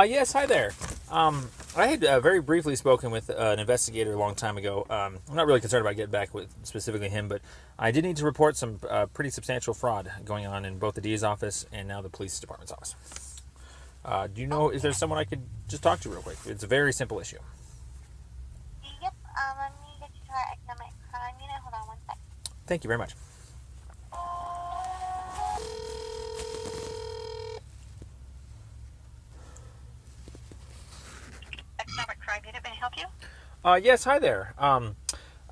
Yes, hi there. I had very briefly spoken with an investigator a long time ago. I'm not really concerned about getting back with specifically him, but I did need to report some pretty substantial fraud going on in both the DA's office and now the police department's office. Do you know, is there someone I could just talk to real quick? It's a very simple issue. Yep, let me get you to our economic crime unit. Hold on one sec. Thank you very much. Economic crime unit, may I help you? Yes, hi there.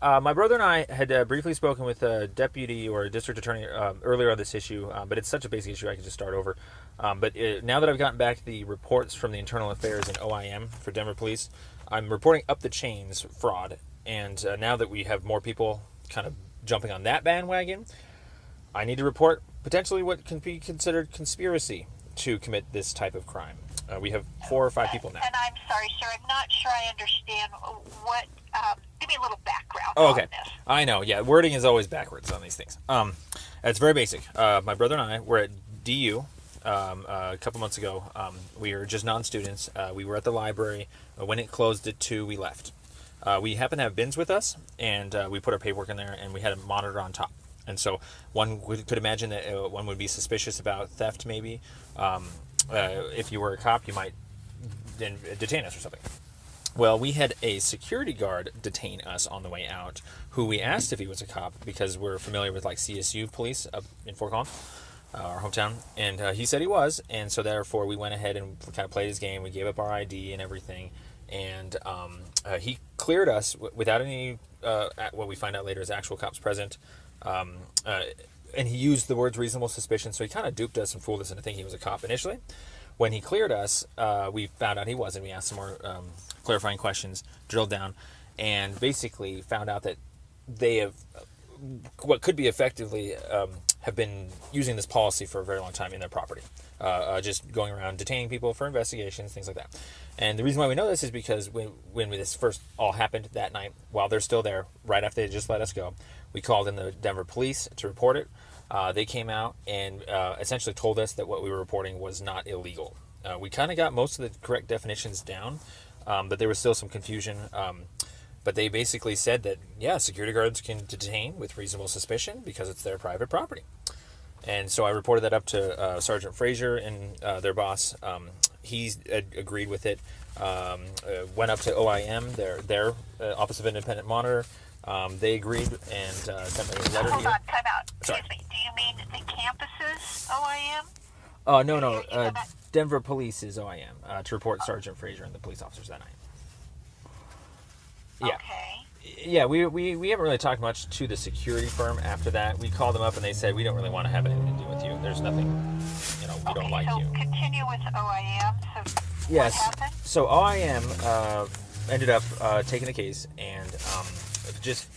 My brother and I had briefly spoken with a deputy or a district attorney earlier on this issue, but it's such a basic issue I could just start over. Now that I've gotten back the reports from the Internal Affairs and OIM for Denver Police, I'm reporting up the chains fraud. And now that we have more people kind of jumping on that bandwagon, I need to report potentially what can be considered conspiracy to commit this type of crime. We have 4 or 5 people now. And I'm sorry, sir, I'm not sure I understand what, give me a little background Oh, on okay. this. I know, yeah. Wording is always backwards on these things. It's very basic. My brother and I were at DU a couple months ago. We were just non-students. We were at the library. When it closed at 2, we left. We happened to have bins with us, and we put our paperwork in there, and we had a monitor on top. And so one could imagine that one would be suspicious about theft, maybe. If you were a cop, you might then detain us or something. Well, we had a security guard detain us on the way out, who we asked if he was a cop because we're familiar with like CSU police up in Fort Collins, our hometown, and he said he was, and so therefore we went ahead and kind of played his game. We gave up our ID and everything, and he cleared us without any what we find out later is actual cops present. And he used the words reasonable suspicion, so he kind of duped us and fooled us into thinking he was a cop initially. When he cleared us, we found out he wasn't. We asked some more clarifying questions, drilled down, and basically found out that they have what could be effectively have been using this policy for a very long time in their property, just going around detaining people for investigations, things like that. And the reason why we know this is because when this first all happened that night, while they're still there, right after they just let us go, we called in the Denver police to report it. They came out and essentially told us that what we were reporting was not illegal. We kind of got most of the correct definitions down, but there was still some confusion. But they basically said that, yeah, security guards can detain with reasonable suspicion because it's their private property. And so I reported that up to Sergeant Frazier and their boss. He's agreed with it. Went up to OIM, their Office of Independent Monitor. They agreed and sent me a letter Hold here. on, time out. Sorry. Excuse me, do you mean the campuses, OIM? No. Denver Police is OIM to report Sergeant Frazier and the police officers that night. Yeah. Okay. Yeah, we haven't really talked much to the security firm after that. We called them up and they said, we don't really want to have anything to do with you. There's nothing, we don't like so you. Continue with OIM. So Yes. what happened? So OIM ended up taking the case and just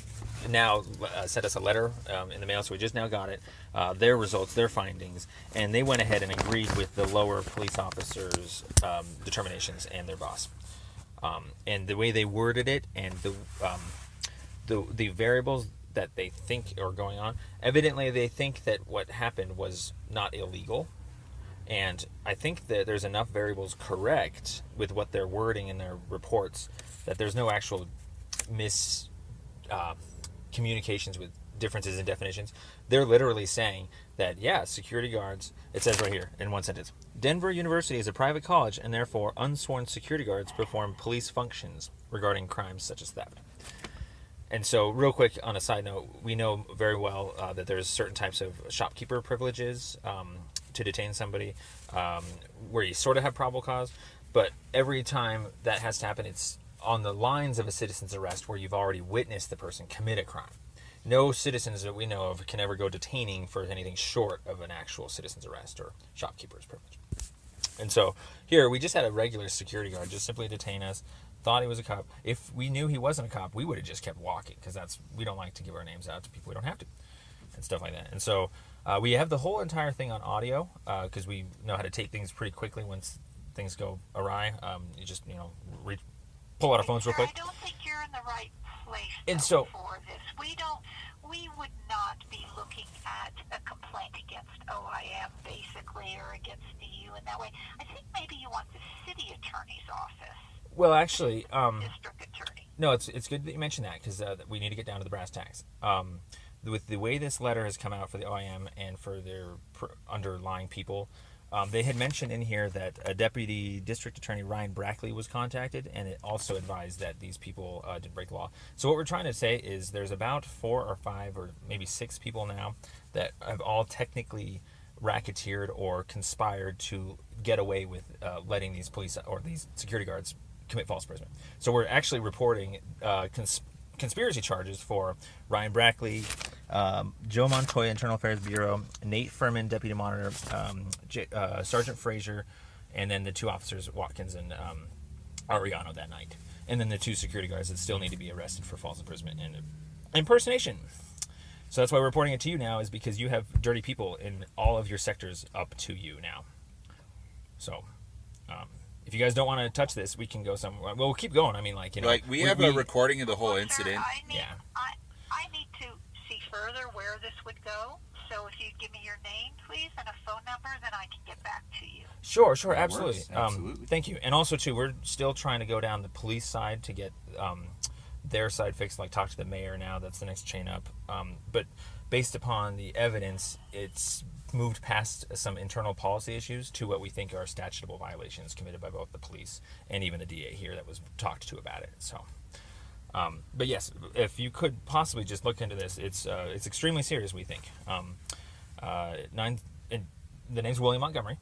now sent us a letter in the mail, so we just now got it, their results, their findings, and they went ahead and agreed with the lower police officers' determinations and their boss. And the way they worded it and the variables that they think are going on, evidently they think that what happened was not illegal. And I think that there's enough variables correct with what they're wording in their reports that there's no actual communications with differences in definitions. They're literally saying that, yeah, security guards, it says right here in one sentence, Denver University is a private college and therefore unsworn security guards perform police functions regarding crimes such as theft. And so real quick on a side note, we know very well that there's certain types of shopkeeper privileges to detain somebody where you sort of have probable cause, but every time that has to happen, it's on the lines of a citizen's arrest where you've already witnessed the person commit a crime. No citizens that we know of can ever go detaining for anything short of an actual citizen's arrest or shopkeeper's privilege. And so here we just had a regular security guard just simply detain us, thought he was a cop. If we knew he wasn't a cop, we would have just kept walking because we don't like to give our names out to people we don't have to and stuff like that. And so we have the whole entire thing on audio because we know how to take things pretty quickly once things go awry. You just, pull out our phones real quick. I don't think you're in the right place And so, for this. We would not be looking at a complaint against OIM, basically, or against DU in that way. I think maybe you want the city attorney's office. well, actually, District attorney. no, it's good that you mentioned that because we need to get down to the brass tacks. With the way this letter has come out for the OIM and for their underlying people, they had mentioned in here that a deputy district attorney, Ryan Brackley, was contacted, and it also advised that these people didn't break the law. So what we're trying to say is there's about 4 or 5 or maybe 6 people now that have all technically racketeered or conspired to get away with letting these police or these security guards commit false imprisonment. So we're actually reporting conspiracy charges for Ryan Brackley, Joe Montoya, Internal Affairs Bureau, Nate Furman, Deputy Monitor, Sergeant Frazier, and then the 2 officers, Watkins and Ariano, that night. And then the 2 security guards that still need to be arrested for false imprisonment and impersonation. So that's why we're reporting it to you now, is because you have dirty people in all of your sectors up to you now. So, if you guys don't want to touch this, we can go somewhere. Well, we'll keep going. I mean, like, you know, we have a recording of the whole Sir, incident. I need to see further where this would go. So if you give me your name, please, and a phone number, then I can get back to you. Sure, That absolutely. works, absolutely. Thank you. And also, too, we're still trying to go down the police side to get their side fixed, like talk to the mayor now. That's the next chain up. But based upon the evidence, it's moved past some internal policy issues to what we think are statutable violations committed by both the police and even the DA here that was talked to about it. So, but yes, if you could possibly just look into this, it's extremely serious, we think. The name's William Montgomery.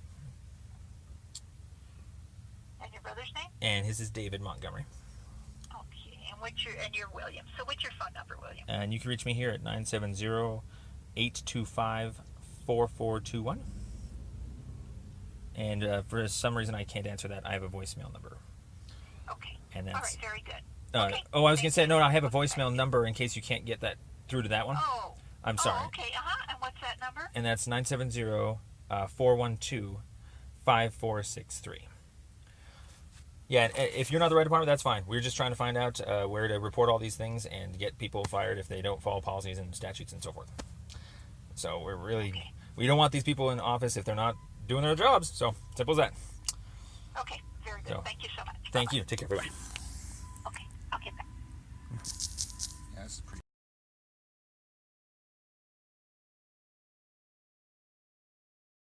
And your brother's name? And his is David Montgomery. Okay, and you're William. So what's your phone number, William? And you can reach me here at 970-825-4421. And for some reason I can't answer that. I have a voicemail number. Okay. And that's, all right, very good. I was going to say, no, I have a voicemail number in case you can't get that through to that one. Oh. I'm sorry. Oh, okay, And what's that number? And that's 970-412-5463. Yeah, if you're not the right department, that's fine. We're just trying to find out where to report all these things and get people fired if they don't follow policies and statutes and so forth. So we don't want these people in office if they're not doing their jobs. So simple as that. Okay, very good. So, Thank you so much. Thank Bye-bye. you. Take care. Bye-bye.